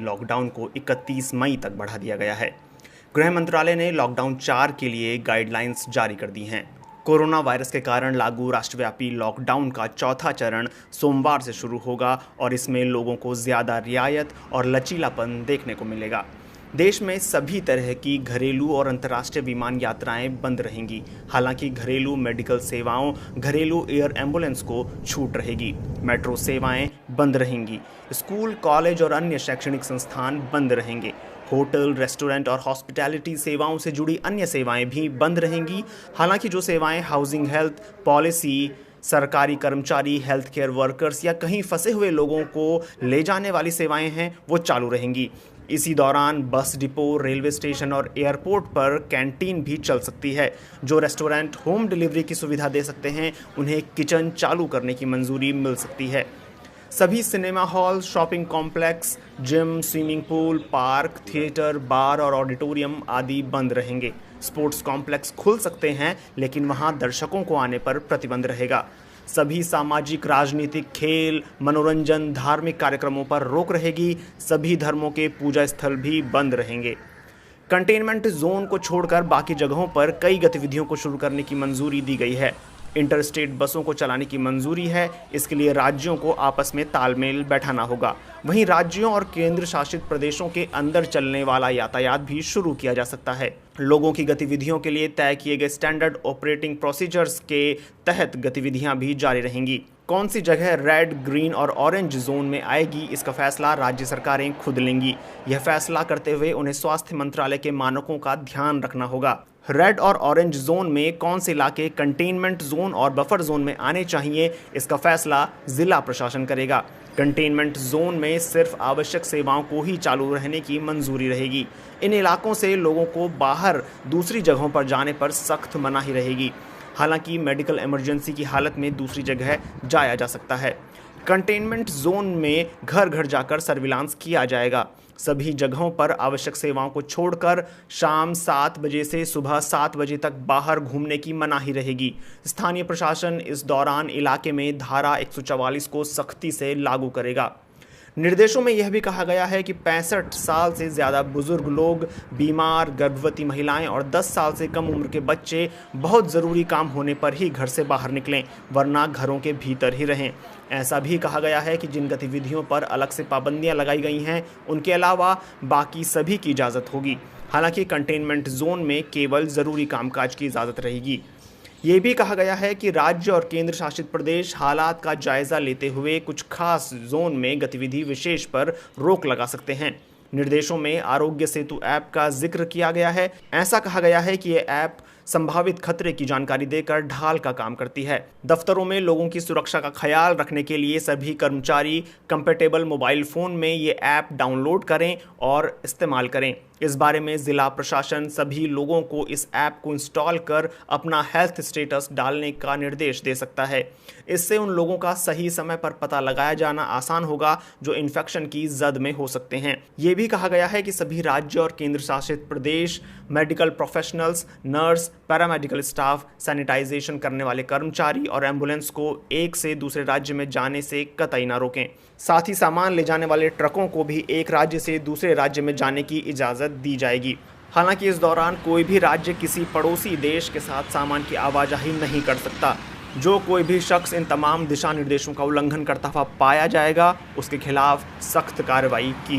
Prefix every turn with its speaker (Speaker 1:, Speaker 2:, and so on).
Speaker 1: Lockdown को 31 मई तक बढ़ा दिया गया है। गृह मंत्रालय ने लॉकडाउन 4 के लिए गाइडलाइंस जारी कर दी हैं। कोरोना वायरस के कारण लागू राष्ट्रव्यापी लॉकडाउन का चौथा चरण सोमवार से शुरू होगा और इसमें लोगों को ज़्यादा रियायत और लचीलापन देखने को मिलेगा। देश में सभी तरह की घरेलू और अंतर्राष्ट्रीय विमान यात्राएं बंद रहेंगी। हालांकि घरेलू मेडिकल सेवाओं, घरेलू एयर एम्बुलेंस को छूट रहेगी। मेट्रो सेवाएं बंद रहेंगी। स्कूल, कॉलेज और अन्य शैक्षणिक संस्थान बंद रहेंगे। होटल, रेस्टोरेंट और हॉस्पिटैलिटी सेवाओं से जुड़ी अन्य सेवाएं भी बंद रहेंगी। हालांकि जो सेवाएं हाउसिंग हेल्थ पॉलिसी, सरकारी कर्मचारी, हेल्थ केयर वर्कर्स या कहीं फंसे हुए लोगों को ले जाने वाली सेवाएं हैं, वो चालू रहेंगी। इसी दौरान बस डिपो, रेलवे स्टेशन और एयरपोर्ट पर कैंटीन भी चल सकती है। जो रेस्टोरेंट होम डिलीवरी की सुविधा दे सकते हैं, उन्हें किचन चालू करने की मंजूरी मिल सकती है। सभी cinema hall, shopping complex, gym, swimming pool, park, theatre, bar और ऑडिटोरियम आदि बंद रहेंगे। स्पोर्ट्स कॉम्प्लेक्स खुल सकते हैं, लेकिन वहां दर्शकों को आने पर प्रतिबंध रहेगा। सभी सामाजिक, राजनीतिक, खेल, मनोरंजन, धार्मिक कार्यक्रमों पर रोक रहेगी। सभी धर्मों के पूजा स्थल भी बंद रहेंगे। कंटेनमेंट जोन को छोड़कर बाकी जगहों पर कई गतिविधियों को शुरू करने की मंजूरी दी गई है। इंटरस्टेट बसों को चलाने की मंजूरी है। इसके लिए राज्यों को आपस में तालमेल बैठाना होगा। वहीं राज्यों और केंद्र शासित प्रदेशों के अंदर चलने वाला यातायात भी शुरू किया जा सकता है। लोगों की गतिविधियों के लिए तय किए गए स्टैंडर्ड ऑपरेटिंग प्रोसीजर्स के तहत गतिविधियां भी जारी रहेंगी। कौन सी जगह रेड, ग्रीन और ऑरेंज जोन में आएगी, इसका फैसला राज्य सरकारें खुद लेंगी। यह फैसला करते हुए उन्हें स्वास्थ्य मंत्रालय के मानकों का ध्यान रखना होगा। रेड और ऑरेंज जोन में कौन से इलाके कंटेनमेंट जोन और बफर जोन में आने चाहिए, इसका फैसला जिला प्रशासन करेगा। कंटेनमेंट जोन में सिर्फ आवश्यक सेवाओं को ही चालू रहने की मंजूरी रहेगी। इन इलाकों से लोगों को बाहर दूसरी जगहों पर जाने पर सख्त मनाही रहेगी। हालांकि मेडिकल इमरजेंसी की हालत में दूसरी जगह जाया जा सकता है। कंटेनमेंट जोन में घर घर जाकर सर्विलांस किया जाएगा। सभी जगहों पर आवश्यक सेवाओं को छोड़कर शाम 7 बजे से सुबह 7 बजे तक बाहर घूमने की मनाही रहेगी। स्थानीय प्रशासन इस दौरान इलाके में धारा 144 को सख्ती से लागू करेगा। निर्देशों में यह भी कहा गया है कि 65 साल से ज़्यादा बुजुर्ग लोग, बीमार, गर्भवती महिलाएं और 10 साल से कम उम्र के बच्चे बहुत ज़रूरी काम होने पर ही घर से बाहर निकलें, वरना घरों के भीतर ही रहें। ऐसा भी कहा गया है कि जिन गतिविधियों पर अलग से पाबंदियां लगाई गई हैं, उनके अलावा बाकी सभी की इजाज़त होगी। हालांकि कंटेनमेंट जोन में केवल ज़रूरी कामकाज की इजाज़त रहेगी। ये भी कहा गया है कि राज्य और केंद्र शासित प्रदेश हालात का जायजा लेते हुए कुछ खास जोन में गतिविधि विशेष पर रोक लगा सकते हैं। निर्देशों में आरोग्य सेतु ऐप का जिक्र किया गया है। ऐसा कहा गया है कि ये ऐप संभावित खतरे की जानकारी देकर ढाल का काम करती है। दफ्तरों में लोगों की सुरक्षा का ख्याल रखने के लिए सभी कर्मचारी कंपैटिबल मोबाइल फ़ोन में ये ऐप डाउनलोड करें और इस्तेमाल करें। इस बारे में ज़िला प्रशासन सभी लोगों को इस ऐप को इंस्टॉल कर अपना हेल्थ स्टेटस डालने का निर्देश दे सकता है। इससे उन लोगों का सही समय पर पता लगाया जाना आसान होगा जो इन्फेक्शन की जद में हो सकते हैं। ये भी कहा गया है कि सभी राज्य और केंद्र शासित प्रदेश medical professionals, nurse, paramedical staff, sanitisation करने वाले कर्मचारी और एम्बुलेंस को एक से दूसरे राज्य में जाने से कतई ना रोकें। साथ ही सामान ले जाने वाले ट्रकों को भी एक राज्य से दूसरे राज्य में जाने की इजाज़त दी जाएगी। हालांकि इस दौरान कोई भी राज्य किसी पड़ोसी देश के साथ सामान की आवाजाही नहीं कर सकता। जो कोई भी शख्स इन तमाम दिशा निर्देशों का उल्लंघन करता हुआ पाया जाएगा, उसके खिलाफ सख्त कार्रवाई की